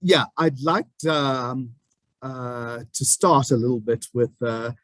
Yeah, I'd like to start a little bit with the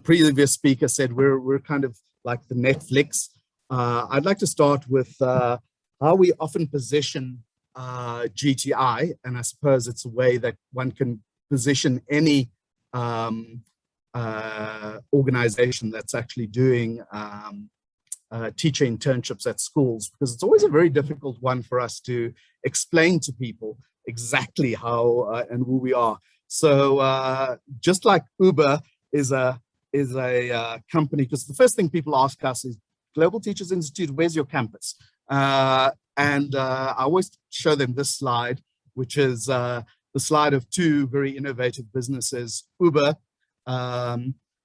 previous speaker said we're kind of like the Netflix. I'd like to start with how we often position GTI, and I suppose it's a way that one can position any organization that's actually doing teacher internships at schools, because it's always a very difficult one for us to explain to people exactly how and who we are. So just like Uber is a company, because the first thing people ask us is, Global Teachers Institute, where's your campus? And I always show them this slide, which is the slide of two very innovative businesses, Uber,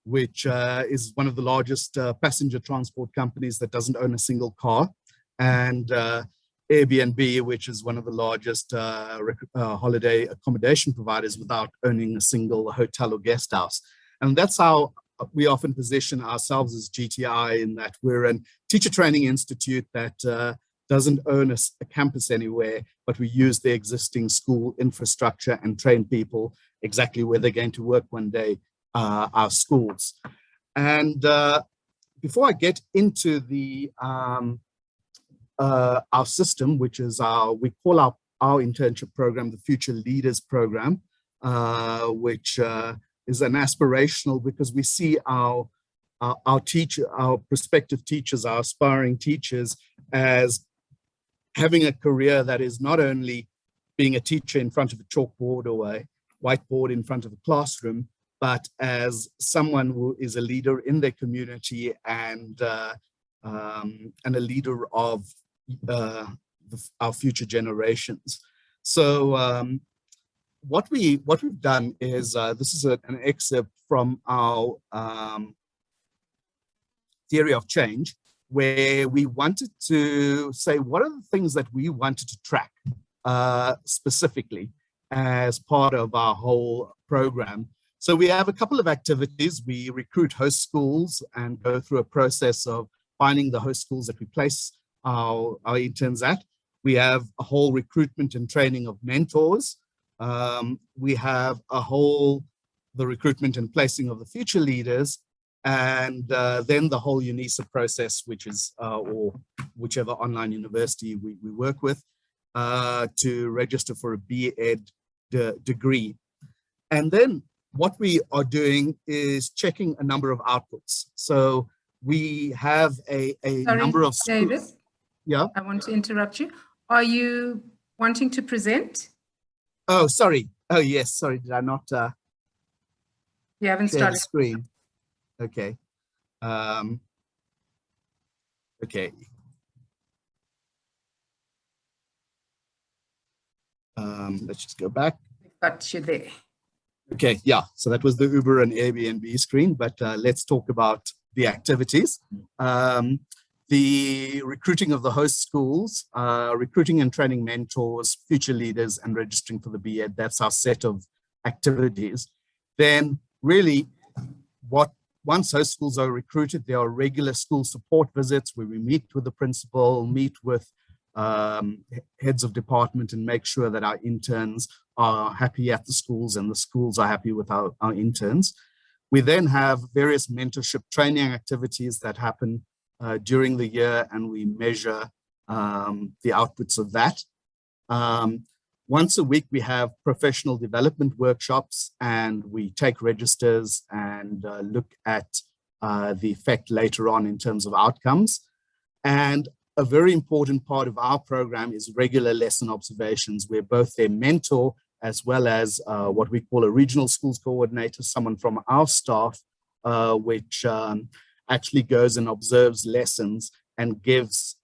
which is one of the largest passenger transport companies that doesn't own a single car, and Airbnb, which is one of the largest holiday accommodation providers without owning a single hotel or guest house. And that's how we often position ourselves as GTI, in that we're a teacher training institute that doesn't own a campus anywhere, but we use the existing school infrastructure and train people exactly where they're going to work one day, our schools. And before I get into the our system, which is we call our internship program the Future Leaders Program, which is an aspirational, because we see our prospective teachers, our aspiring teachers, as having a career that is not only being a teacher in front of a chalkboard or a whiteboard in front of a classroom, but as someone who is a leader in their community and a leader of our future generations. So what we've done is, this is an excerpt from our theory of change, where we wanted to say, what are the things that we wanted to track specifically as part of our whole program. So we have a couple of activities. We recruit host schools and go through a process of finding the host schools that we place our interns at. We have a whole recruitment and training of mentors. We have the recruitment and placing of the future leaders, and then the whole UNISA process, which is, or whichever online university we work with, to register for a B.Ed degree. And then what we are doing is checking a number of outputs. So we have a number of schools. David, yeah, I want to interrupt you. Are you wanting to present? Oh, sorry. Oh, yes. Sorry. Did I not You haven't share started the screen? Okay. Okay. Let's just go back. Got you there. Okay. Yeah. So that was the Uber and Airbnb screen, but let's talk about the activities. The recruiting of the host schools, recruiting and training mentors, future leaders, and registering for the B.Ed. That's our set of activities. Then really, once host schools are recruited, there are regular school support visits where we meet with the principal, meet with heads of department, and make sure that our interns are happy at the schools and the schools are happy with our interns. We then have various mentorship training activities that happen during the year, and we measure the outputs of that. Once a week, we have professional development workshops, and we take registers and look at the effect later on in terms of outcomes. And a very important part of our program is regular lesson observations, where both their mentor as well as what we call a regional schools coordinator, someone from our staff, which actually goes and observes lessons and gives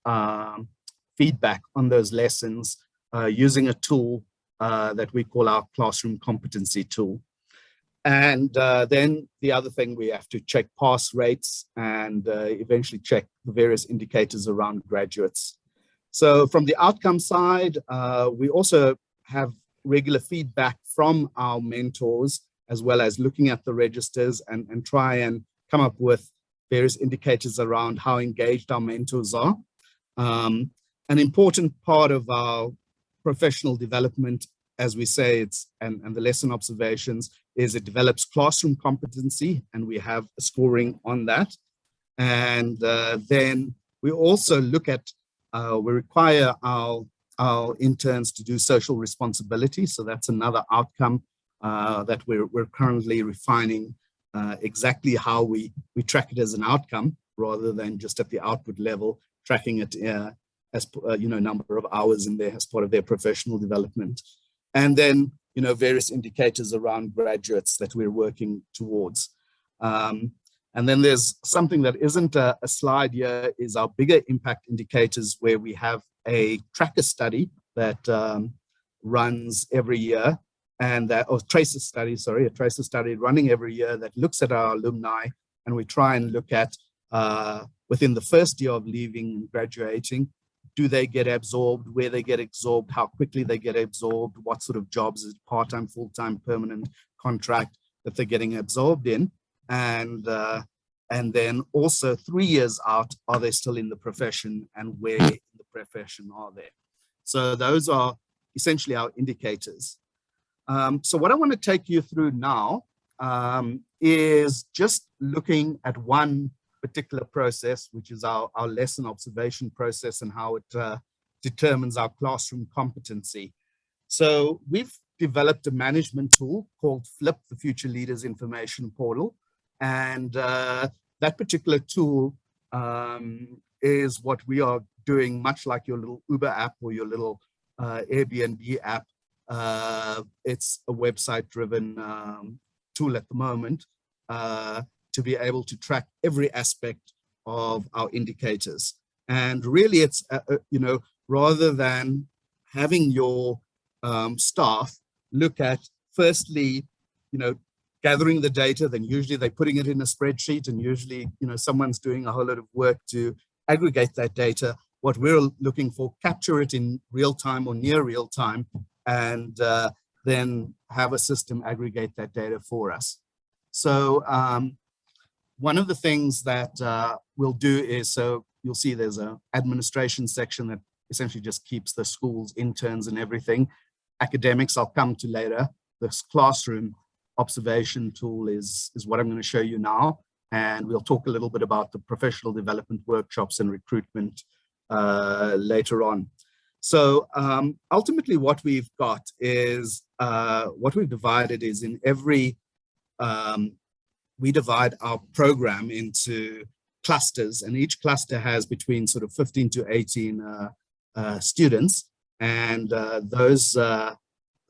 feedback on those lessons using a tool that we call our classroom competency tool. And then the other thing, we have to check pass rates and eventually check the various indicators around graduates. So from the outcome side, we also have regular feedback from our mentors, as well as looking at the registers and try and come up with various indicators around how engaged our mentors are. An important part of our professional development, as we say, and the lesson observations is it develops classroom competency, and we have a scoring on that. And then we also look at, we require our interns to do social responsibility. So that's another outcome that we're currently refining exactly how we track it as an outcome rather than just at the output level, tracking it as number of hours in there as part of their professional development. And then, various indicators around graduates that we're working towards. And then there's something that isn't a slide here, is our bigger impact indicators, where we have a tracker study that runs every year, and a tracer study running every year that looks at our alumni, and we try and look at within the first year of leaving and graduating, do they get absorbed, where they get absorbed, how quickly they get absorbed, what sort of jobs, is it part-time, full-time, permanent contract that they're getting absorbed in, and then also 3 years out, are they still in the profession, and where in the profession are they? So those are essentially our indicators. So what I want to take you through now is just looking at one particular process, which is our lesson observation process, and how it determines our classroom competency. So we've developed a management tool called Flip, the Future Leaders Information Portal. And that particular tool is what we are doing, much like your little Uber app or your little Airbnb app. It's a website-driven tool at the moment to be able to track every aspect of our indicators. And really, it's, rather than having your staff look at, firstly, gathering the data, then usually they're putting it in a spreadsheet, and usually, someone's doing a whole lot of work to aggregate that data. What we're looking for, capture it in real time or near real time, and then have a system aggregate that data for us. So one of the things that we'll do is, so you'll see there's an administration section that essentially just keeps the school's interns and everything. Academics I'll come to later. This classroom observation tool is what I'm going to show you now. And we'll talk a little bit about the professional development workshops and recruitment later on. So ultimately what we've got is, what we've divided is in every, we divide our program into clusters, and each cluster has between sort of 15 to 18 students. And those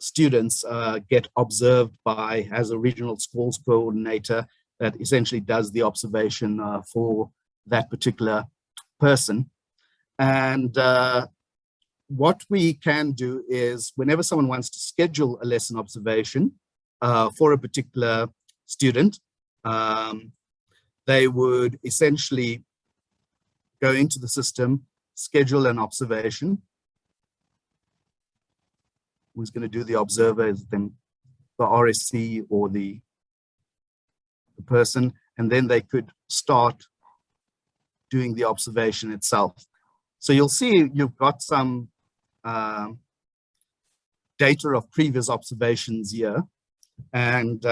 students get observed by, as a regional schools coordinator that essentially does the observation for that particular person. And what we can do is, whenever someone wants to schedule a lesson observation for a particular student, they would essentially go into the system, schedule an observation. Who's going to do the observer is then the RSC or the person, and then they could start doing the observation itself. So you'll see you've got some data of previous observations here, and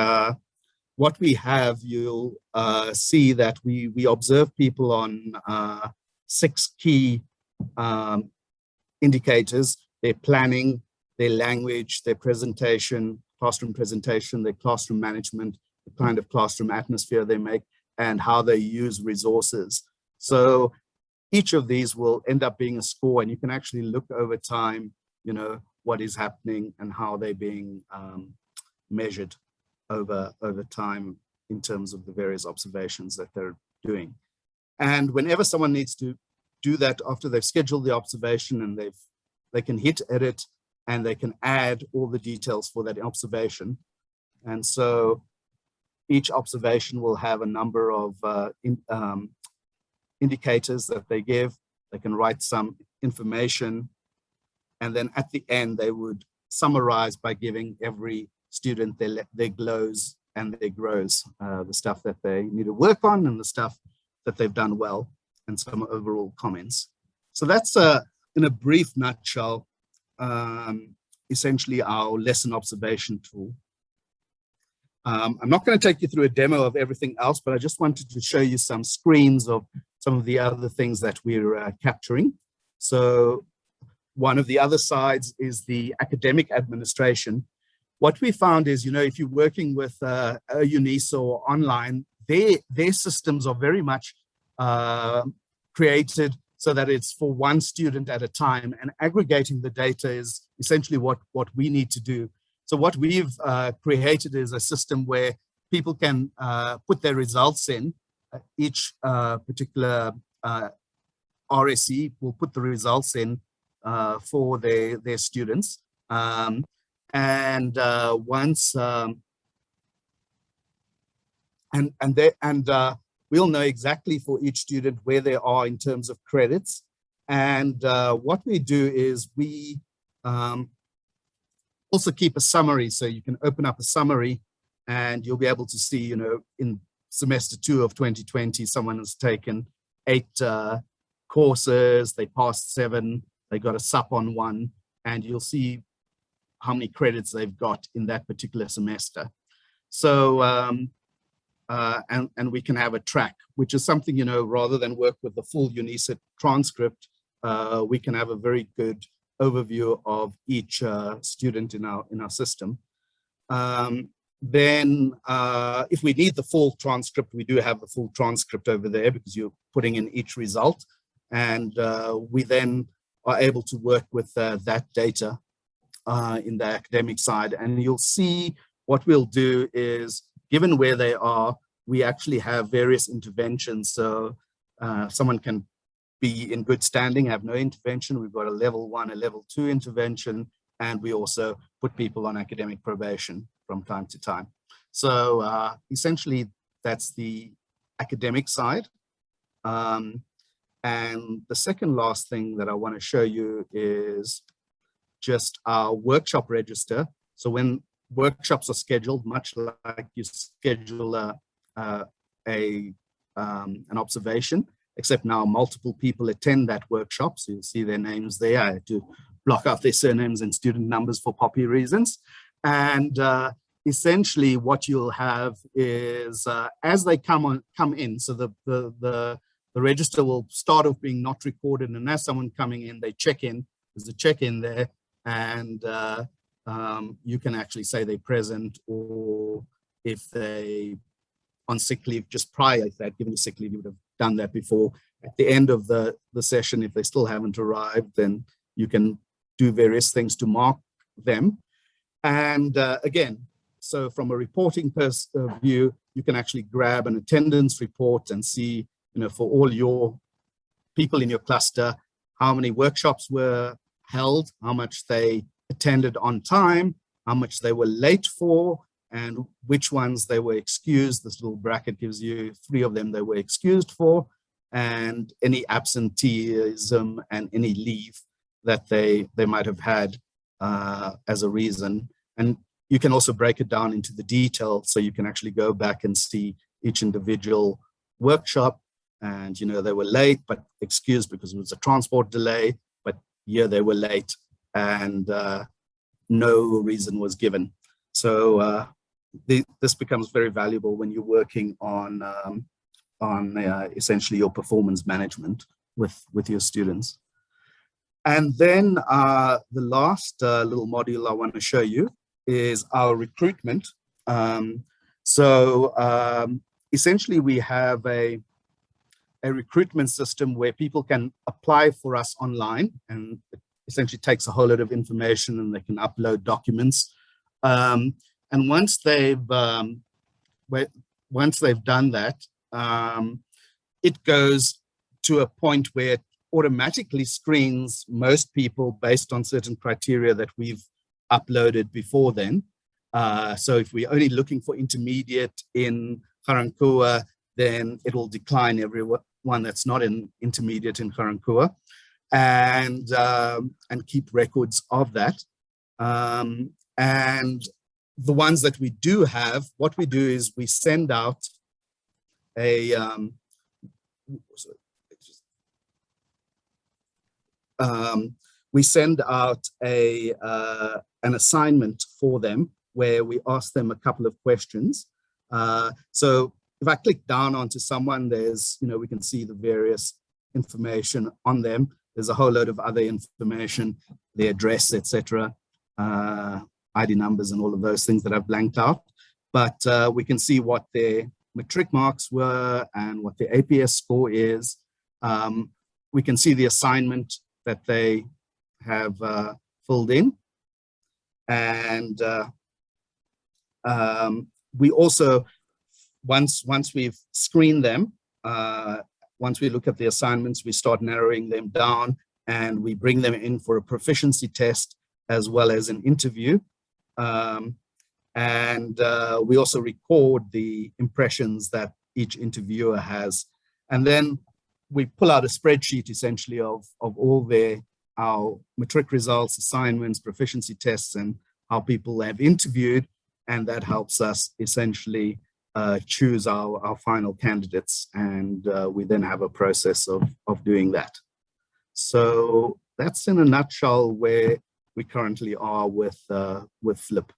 what we have, you'll see that we observe people on 6 key indicators: their planning, their language, their presentation, classroom presentation, their classroom management, the kind of classroom atmosphere they make, and how they use resources. So each of these will end up being a score, and you can actually look over time, what is happening and how they're being measured over time in terms of the various observations that they're doing. And whenever someone needs to do that after they've scheduled the observation, and they can hit edit, and they can add all the details for that observation. And so each observation will have a number of indicators that they give. They can write some information, and then at the end they would summarize by giving every student their glows and their grows, the stuff that they need to work on and the stuff that they've done well, and some overall comments. So that's in a brief nutshell essentially our lesson observation tool. I'm not going to take you through a demo of everything else, but I just wanted to show you some screens of some of the other things that we're capturing. So one of the other sides is the academic administration. What we found is, if you're working with a UNISA or online, their systems are very much created so that it's for one student at a time, and aggregating the data is essentially what we need to do. So what we've created is a system where people can put their results in. Each particular RSE will put the results in for their students. We'll know exactly for each student where they are in terms of credits. And what we do is we also keep a summary. So you can open up a summary and you'll be able to see, in semester 2 of 2020, someone has taken 8 courses, they passed 7, they got a SUP on 1, and you'll see how many credits they've got in that particular semester. So, and we can have a track, which is something, rather than work with the full UNISA transcript, we can have a very good overview of each student in our system. Then if we need the full transcript, we do have the full transcript over there because you're putting in each result. And we then are able to work with that data in the academic side. And you'll see what we'll do is, given where they are, we actually have various interventions. So someone can be in good standing, have no intervention. We've got a level 1, a level 2 intervention, and we also put people on academic probation from time to time. So essentially, that's the academic side. And the second last thing that I want to show you is just our workshop register. So when workshops are scheduled, much like you schedule an observation, except now multiple people attend that workshop. So you'll see their names there. I had to block out their surnames and student numbers for POPI reasons. And essentially what you'll have is as they come in, so the register will start off being not recorded, and as someone coming in, they check in. There's a check-in there, and you can actually say they're present, or if they on sick leave just prior to that, given the sick leave, you would have done that before. At the end of the session, if they still haven't arrived, then you can do various things to mark them. And again, so from a reporting view, you can actually grab an attendance report and see, for all your people in your cluster, how many workshops were held, how much they attended on time, how much they were late for, and which ones they were excused. This little bracket gives you 3 of them they were excused for, and any absenteeism and any leave that they might have had as a reason. And you can also break it down into the detail, so you can actually go back and see each individual workshop, and they were late but excused because it was a transport delay, but they were late and no reason was given. So this becomes very valuable when you're working on essentially your performance management with your students. And then the last little module I want to show you is our recruitment. Essentially, we have a recruitment system where people can apply for us online, and it essentially takes a whole lot of information, and they can upload documents. And once they've done that, it goes to a point where it automatically screens most people based on certain criteria that we've uploaded before then. So if we're only looking for intermediate in Karankua, then it will decline everyone that's not in intermediate in Karankua, and keep records of that. And the ones that we do have, what we do is we send out a we send out an assignment for them where we ask them a couple of questions. So if I click down onto someone, there's, we can see the various information on them. There's a whole load of other information, their address, etc., ID numbers and all of those things that I've blanked out. But we can see what their matric marks were and what their APS score is. We can see the assignment that they have filled in. And we also, once we've screened them, once we look at the assignments, we start narrowing them down and we bring them in for a proficiency test as well as an interview. And we also record the impressions that each interviewer has. And then we pull out a spreadsheet essentially of all our matric results, assignments, proficiency tests, and how people have interviewed. And that helps us essentially choose our final candidates. And we then have a process of doing that. So that's in a nutshell where we currently are with Flip.